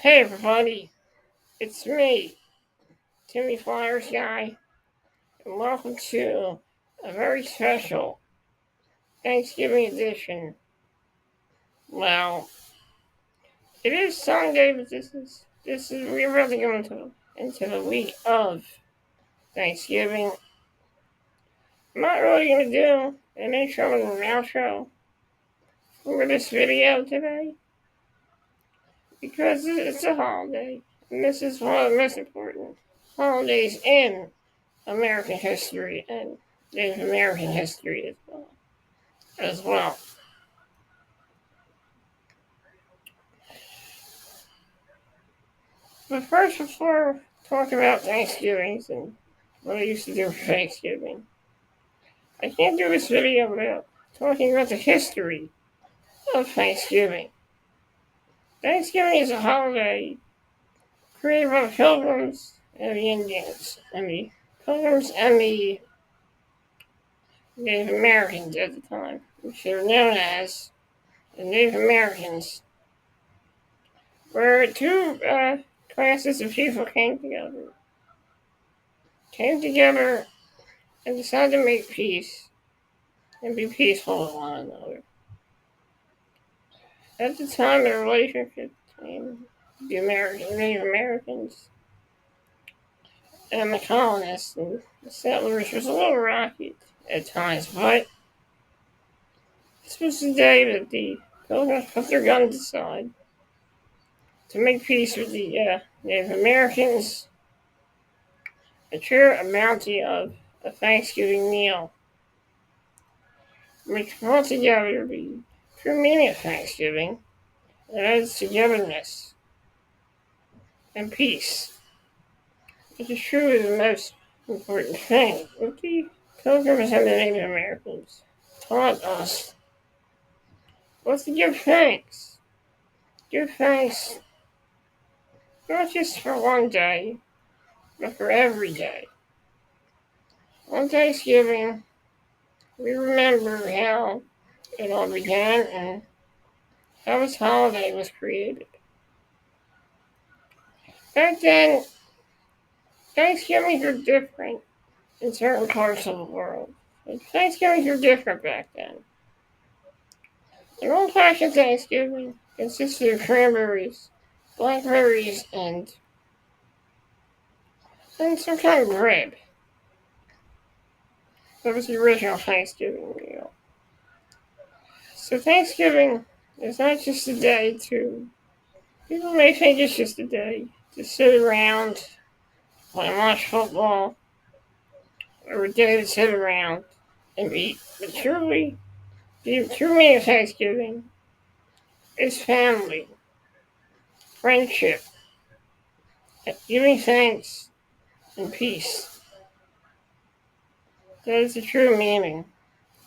Hey everybody, it's me, Timmy Flyers Guy, and welcome to a very special Thanksgiving edition. Well, it is Sunday, but this is we're really going into the week of Thanksgiving. I'm not really going to do an intro and an outro for this video today because it's a holiday, and this is one of the most important holidays in American history and Native American history as well. But first, before talking about Thanksgivings and what I used to do for Thanksgiving, I can't do this video without talking about the history of Thanksgiving. Thanksgiving is a holiday created by the Pilgrims and the Indians, and the Pilgrims and the Native Americans at the time, which they were known as the Native Americans, where two classes of people came together and decided to make peace and be peaceful with one another. At the time, the relationship between the Native Americans and the colonists and the settlers was a little rocky at times, but this was the day that the Pilgrims put their guns aside to make peace with the Native Americans and share a bounty of a Thanksgiving meal, which brought together the true meaning of Thanksgiving, and that is togetherness and peace, which is truly the most important thing. What the Pilgrims and the Native Americans taught us was to give thanks. Give thanks not just for one day, but for every day. On Thanksgiving, we remember how it all began and how this holiday was created. Back then, Thanksgivings were different in certain parts of the world. Thanksgivings were different back then. An old-fashioned Thanksgiving consisted of cranberries, blackberries, and some kind of bread. That was the original Thanksgiving meal. So Thanksgiving is not just a day to... People may think it's just a day to sit around and watch football, or a day to sit around and eat. But truly, the true meaning of Thanksgiving is family, friendship, giving thanks, and peace. That is the true meaning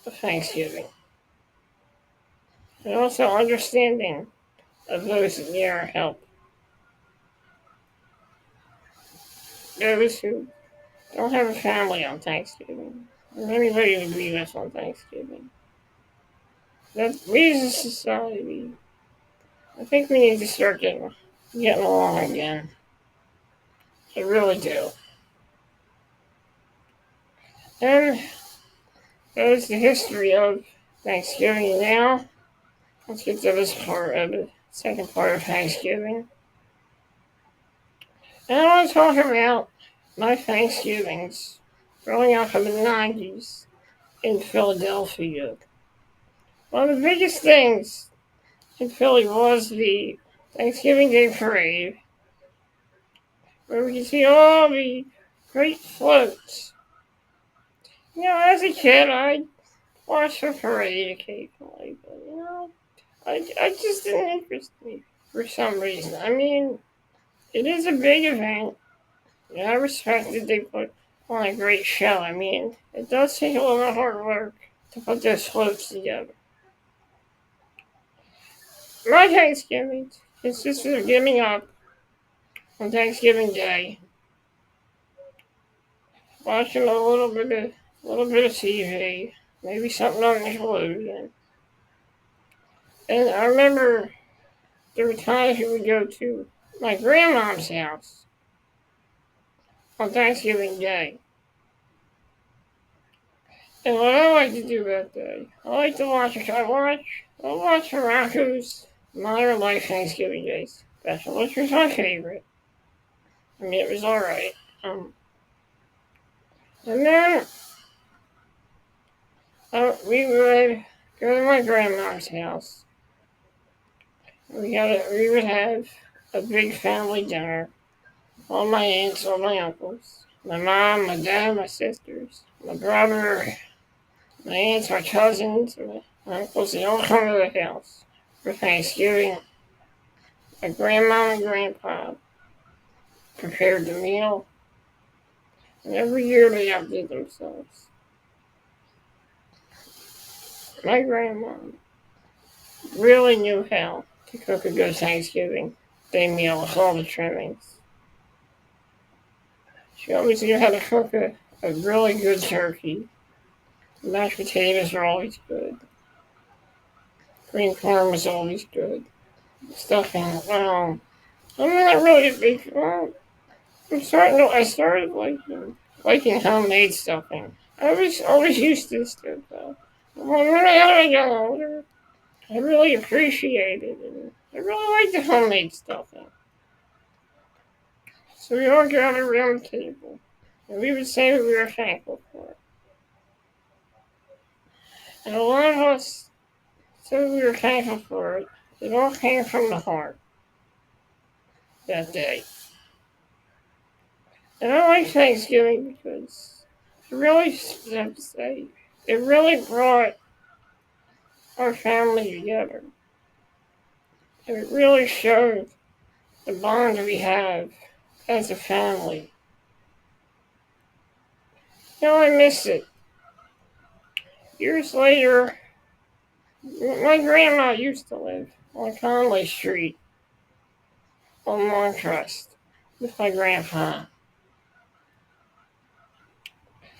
of Thanksgiving. And also understanding of those that need our help. Those who don't have a family on Thanksgiving, or anybody to be with on Thanksgiving. That we as a society, I think we need to start getting along again. I really do. And that is the history of Thanksgiving now. Let's get to this part of the second part of Thanksgiving. And I want to talk about my Thanksgivings growing up in the 90s in Philadelphia. One of the biggest things in Philly was the Thanksgiving Day Parade, where we could see all the great floats. As a kid, I'd watch the parade occasionally, but I just didn't interest me for some reason. I mean, it is a big event, and I respect that they put on a great show. I mean, it does take a little bit of hard work to put those floats together. My Thanksgiving consisted of getting up on Thanksgiving Day, watching a little bit of TV, maybe something on Nickelodeon. And I remember there were times we would go to my grandmom's house on Thanksgiving Day. And what I like to do that day, I like to watch Morocco's Modern Life Thanksgiving Day special, which was my favorite. I mean, it was alright. And then we would go to my grandma's house. We would have a big family dinner. All my aunts, all my uncles, my mom, my dad, my sisters, my brother, my aunts, my cousins, my uncles, they all come to the house for Thanksgiving. My grandma and grandpa prepared the meal, and every year they outdid themselves. My grandma really knew how to cook a good Thanksgiving Day meal with all the trimmings. She always knew how to cook a really good turkey. The mashed potatoes are always good. Green corn was always good. Stuffing, I'm not really a big. I started liking homemade stuffing. I was always used to stuff though. When I got older, I really appreciated it. I really liked the homemade stuffing. So we all gathered around the table, and we would say what we were thankful for it. And a lot of us said we were thankful for it. It all came from the heart that day. And I like Thanksgiving because it really, I have to say, it really brought our family together. And it really showed the bond we have as a family. I miss it. Years later, my grandma used to live on Conley Street on Montrust with my grandpa.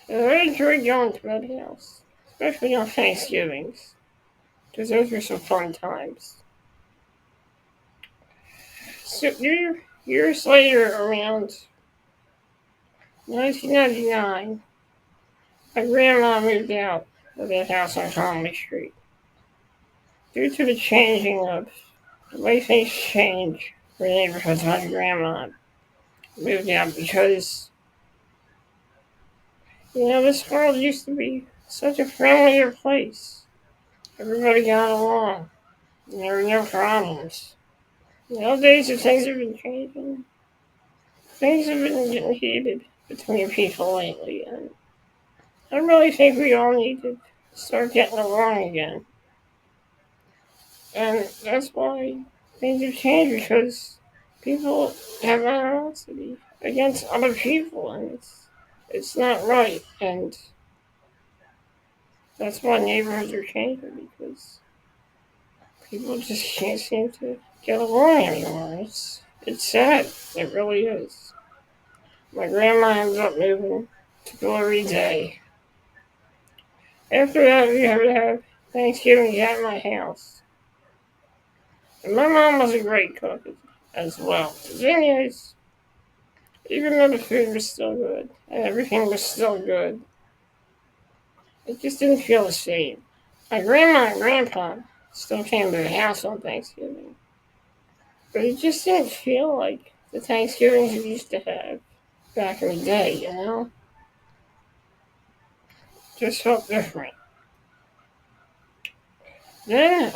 And I enjoyed going to that house, especially on Thanksgivings, because those were some fun times. So years later, around 1999, my grandma moved out of that house on Conley Street. Due to the changing of the way things change for neighborhoods, my grandma moved out because, this world used to be such a friendlier place. Everybody got along. There were no problems. Nowadays, things have been changing. Things have been getting heated between people lately, and I really think we all need to start getting along again. And that's why things have changed, because people have animosity against other people, and it's not right. And that's why neighborhoods are changing, because people just can't seem to get along anymore. It's sad. It really is. My grandma ended up moving to Glory Day. After that, we would have Thanksgiving at my house. And my mom was a great cook as well. The thing is, even though the food was still good and everything was still good, it just didn't feel the same. My grandma and grandpa still came to the house on Thanksgiving, but it just didn't feel like the Thanksgivings we used to have back in the day. Just felt different. Then,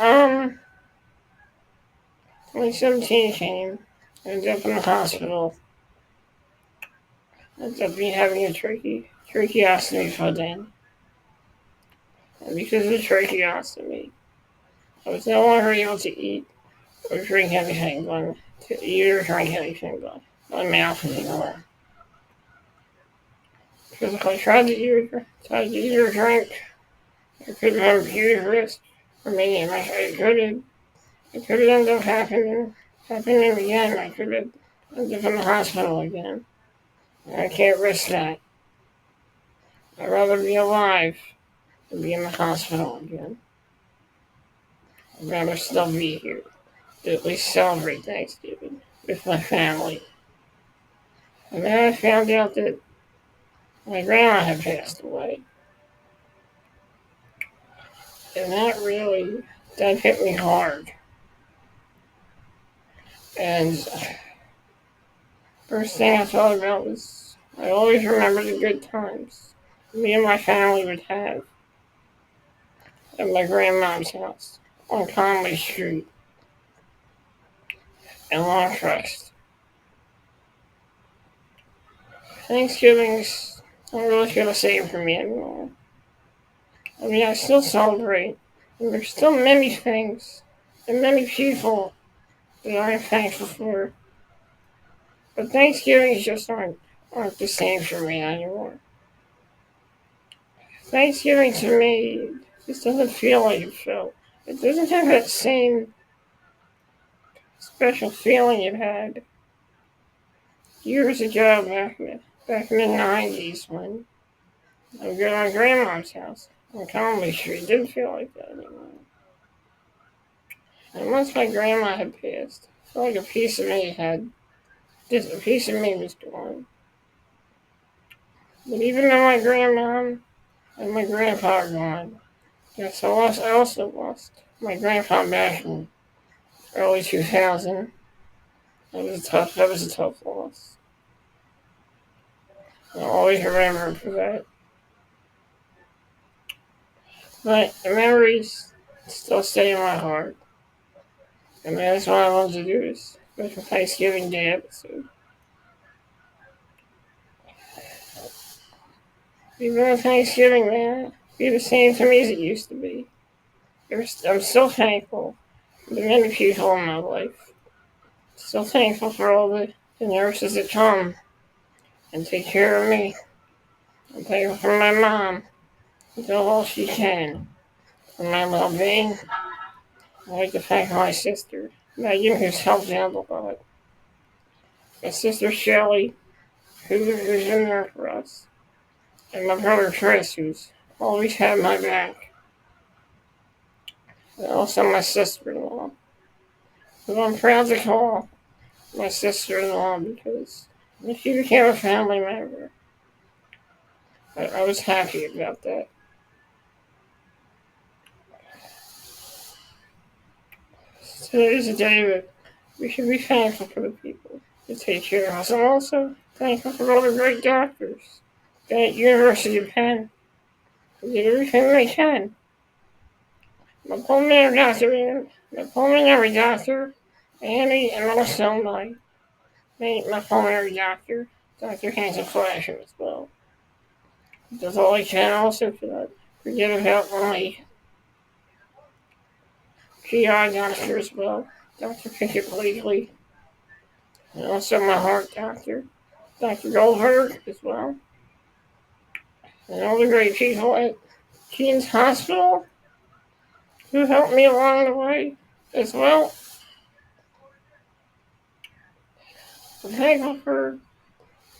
2017 came. I ended up in the hospital. I ended up having a tracheostomy put in. And because of the tracheostomy, I was no longer able to eat or drink anything but my mouth anymore. Because if I tried to eat or drink, it could have a huge risk for me, and it could end up happening again. I could have ended up in the hospital again. And I can't risk that. I'd rather be alive than be in the hospital again. I'd rather still be here to at least celebrate Thanksgiving. with my family. And then I found out that my grandma had passed away. And that hit me hard. And first thing I thought about was I always remember the good times me and my family would have at my grandma's house on Conley Street in Long Crest. Thanksgiving's not really feel the same for me anymore. I mean, I still celebrate, and there's still many things and many people that I'm thankful for. But Thanksgivings just aren't the same for me anymore. Thanksgiving to me just doesn't feel like it felt. It doesn't have that same special feeling it had years ago back in the 90s when I would go to my grandma's house on Conley Street. It didn't feel like that anymore. And once my grandma had passed, I felt like a piece of me was gone. But even though my grandma and my grandpa are gone, yes, I also lost my grandpa back in early 2000. That was a tough loss. I'll always remember him for that. But the memories still stay in my heart. And that's what I love to do is make a Thanksgiving Day episode. Even though Thanksgiving may be the same to me as it used to be, I'm still thankful for the many people in my life. Still thankful for all the nurses that come and take care of me. I'm thankful for my mom who does all she can for my well-being. I'd like to thank my sister, Megan, who's helped out a lot. My sister Shelley, who's in there for us. And my brother Chris, who's always had my back. And also my sister-in-law, who I'm proud to call my sister-in-law because she became a family member. I was happy about that. Today is a day that we should be thankful for the people that take care of us. I'm also thankful for all the great doctors at University of Penn who did everything they can. My pulmonary doctor, Annie, and also my pulmonary doctor, Dr. Hanson Flasher as well. He does all he can also for that. Forget about my GI doctor as well, Dr. Pickett Blakely, and also my heart doctor, Dr. Goldberg as well, and all the great people at Keens Hospital who helped me along the way as well. I'm thankful for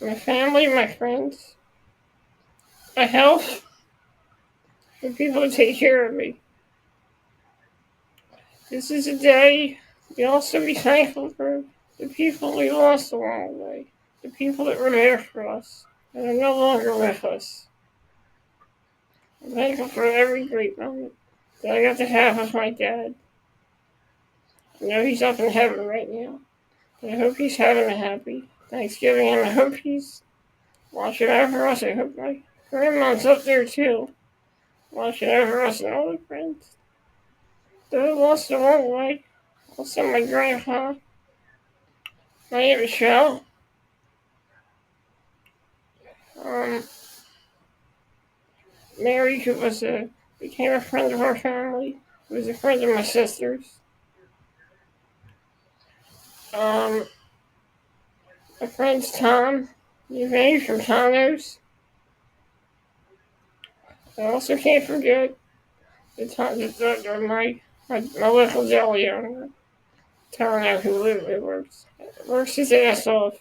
my family, my friends, my health, the people who take care of me. This is a day we also be thankful for the people we lost along the way, the people that were there for us and are no longer with us. I'm thankful for every great moment that I got to have with my dad. I know he's up in heaven right now. I hope he's having a happy Thanksgiving, and I hope he's watching over us. I hope my grandma's up there too, watching over us and all the friends that I lost along the way. Also my grandpa, my Aunt Michelle, um, Mary, who became a friend of our family, who was a friend of my sister's. My friends Tom, Yvonne from Tano's. I also can't forget my local deli owner, Tano, who works his ass off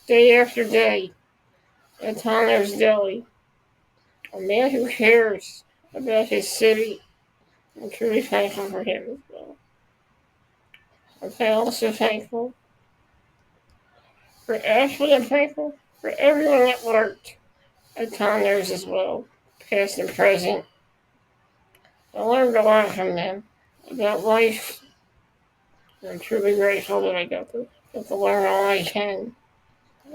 day after day at Tano's Deli. A man who cares about his city. I'm truly thankful for him as well. I'm also thankful For Ashley, I'm thankful for everyone that worked at Connors as well, past and present. I learned a lot from them about life. I'm truly grateful that I got to learn all I can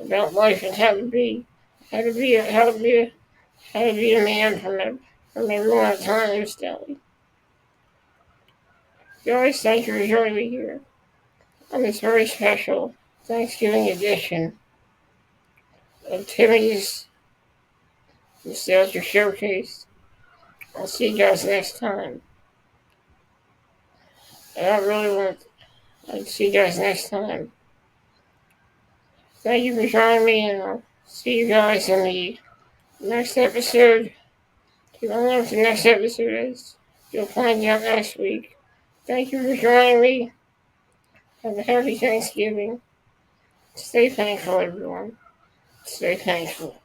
about life and how to be a man from everyone at Connors Deli. Guys, thank you for joining me here on this very special Thanksgiving edition of Timmy's Nostalgia Showcase. I'll see you guys next time. I really want to see you guys next time. Thank you for joining me, and I'll see you guys in the next episode. If you don't know what the next episode is, you'll find out next week. Thank you for joining me. Have a happy Thanksgiving. Stay thankful, everyone. Stay thankful.